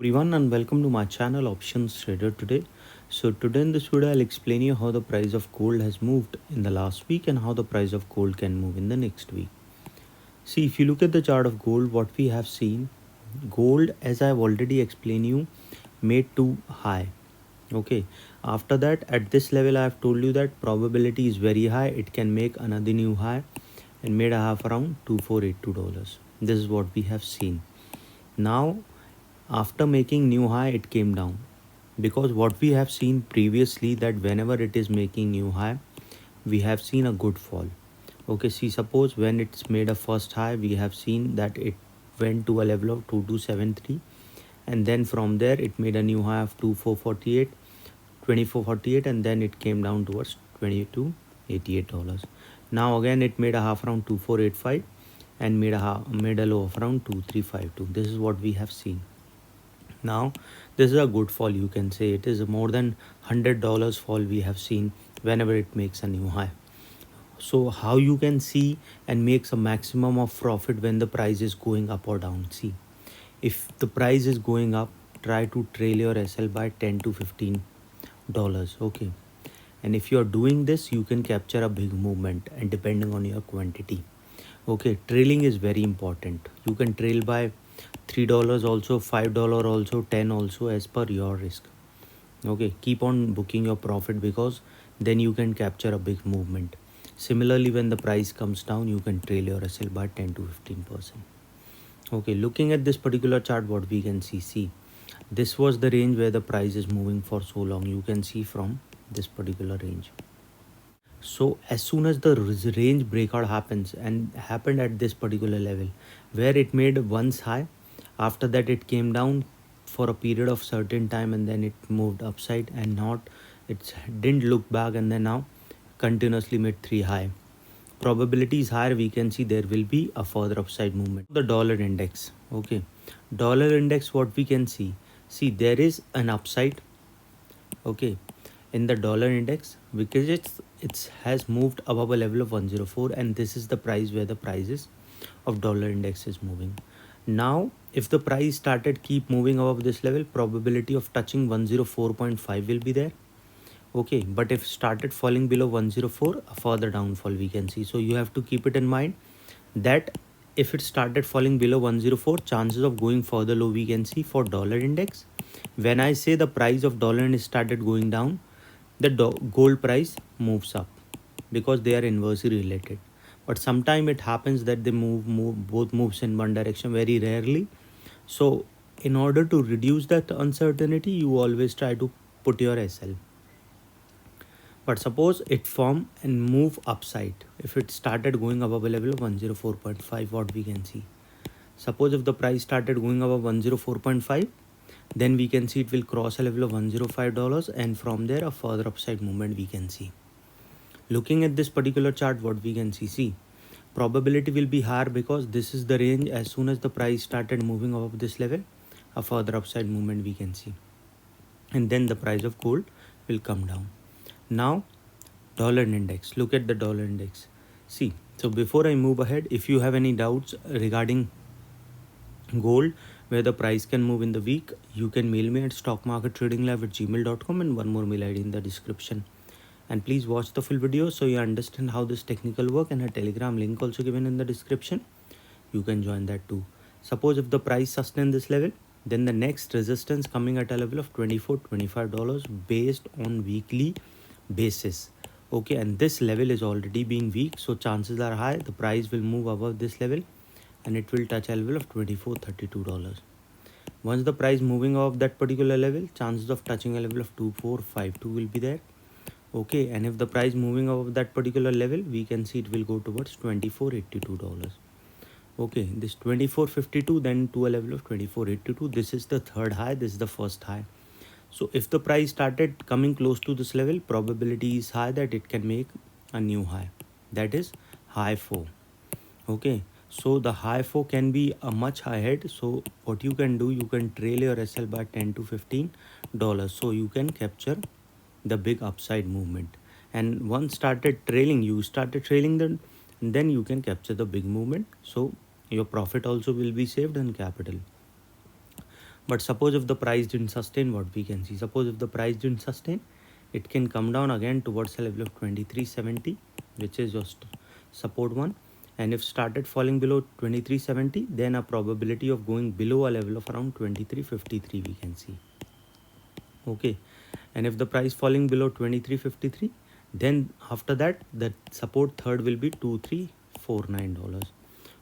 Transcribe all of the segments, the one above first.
Everyone and welcome to my channel Options Trader Today. So today in this video I'll explain you how the price of gold has moved in the last week and how the price of gold can move in the next week. See, if you look at the chart of gold, what we have seen, gold, as I've already explained you, made too high. Okay, after that at this level I have told you that probability is very high, it can make another new high and made a half around $2482. This is what we have seen. Now after making new high it came down, because what we have seen previously that whenever it is making new high we have seen a good fall. Okay, see, suppose when it's made a first high we have seen that it went to a level of 2273 and then from there it made a new high of 2448 and then it came down towards $2288. Now again it made a half around 2485 and made a low of around 2352. This is what we have seen. Now this is a good fall, you can say it is more than $100 fall we have seen whenever it makes a new high. So how you can see and makes a maximum of profit when the price is going up or down? See, if the price is going up, try to trail your SL by 10 to $15. Okay, and if you are doing this you can capture a big movement and depending on your quantity. Okay, trailing is very important. You can trail by $3 also, $5 also, 10 also, as per your risk. Okay, keep on booking your profit because then you can capture a big movement. Similarly, when the price comes down you can trail your SL by 10 to 15%. Okay, looking at this particular chart, what we can see, this was the range where the price is moving for so long. You can see from this particular range. So as soon as the range breakout happens, and happened at this particular level where it made once high, after that it came down for a period of certain time and then it moved upside and not, it didn't look back and then now continuously made 3 high. Probability is higher, we can see there will be a further upside movement. The dollar index, okay, dollar index, what we can see there is an upside, okay, in the dollar index because it has moved above a level of 104 and this is the price where the prices of dollar index is moving. Now if the price started keep moving above this level, probability of touching 104.5 will be there. Okay, but if started falling below 104, a further downfall we can see. So you have to keep it in mind that if it started falling below 104, chances of going further low we can see for dollar index. When I say the price of dollar index started going down, the gold price moves up because they are inversely related. But sometimes it happens that they both moves in one direction, very rarely. So in order to reduce that uncertainty, you always try to put your SL. But suppose it form and move upside, if it started going above a level of 104.5, what we can see, suppose if the price started going above 104.5, then we can see it will cross a level of $105 and from there a further upside movement we can see. Looking at this particular chart, what we can see, probability will be higher because this is the range. As soon as the price started moving above this level, a further upside movement we can see, and then the price of gold will come down. Now dollar index, look at the dollar index. See, so before I move ahead, if you have any doubts regarding gold, where the price can move in the week, you can mail me at stockmarkettradinglive@gmail.com and one more mail ID in the description. And please watch the full video so you understand how this technical work, and a telegram link also given in the description. You can join that too. Suppose if the price sustain this level, then the next resistance coming at a level of $24-25 based on weekly basis. Okay, and this level is already being weak, so chances are high the price will move above this level and it will touch a level of $24-32. Once the price moving above that particular level, chances of touching a level of 2452 will be there. Okay, and if the price moving above that particular level, we can see it will go towards $2482. Okay, this 2452 then to a level of 2482. This is the third high, this is the first high. So if the price started coming close to this level, probability is high that it can make a new high, that is high 4. Okay, so the high 4 can be a much ahead. So what you can do, you can trail your SL by 10 to $15, so you can capture the big upside movement. And once started trailing, then you can capture the big movement, so your profit also will be saved and capital. But suppose if the price didn't sustain, what we can see, suppose if the price didn't sustain, it can come down again towards a level of 2370, which is just support one. And if started falling below 2370, then a probability of going below a level of around 2353 we can see. Okay, and if the price falling below 2353, then after that the support third will be $2349.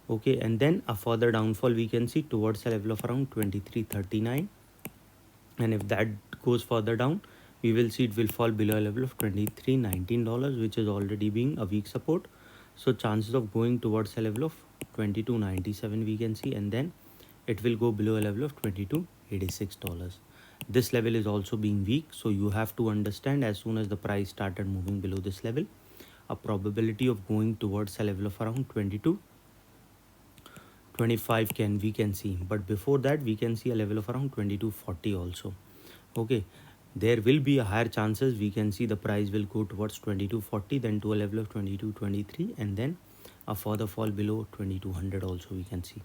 Okay, and then a further downfall we can see towards a level of around 2339, and if that goes further down, we will see it will fall below a level of $2319, which is already being a weak support. So chances of going towards a level of 2297 we can see, and then it will go below a level of $2286. This level is also being weak, so you have to understand, as soon as the price started moving below this level, a probability of going towards a level of around 2225 we can see. But before that we can see a level of around 2240 also. Okay, there will be a higher chances we can see the price will go towards 2240, then to a level of 2223, and then a further fall below 2200 also we can see.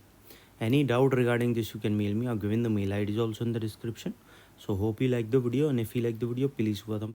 Any doubt regarding this, you can mail me. I've given the mail ID is also in the description. So hope you like the video, and if you like the video, please go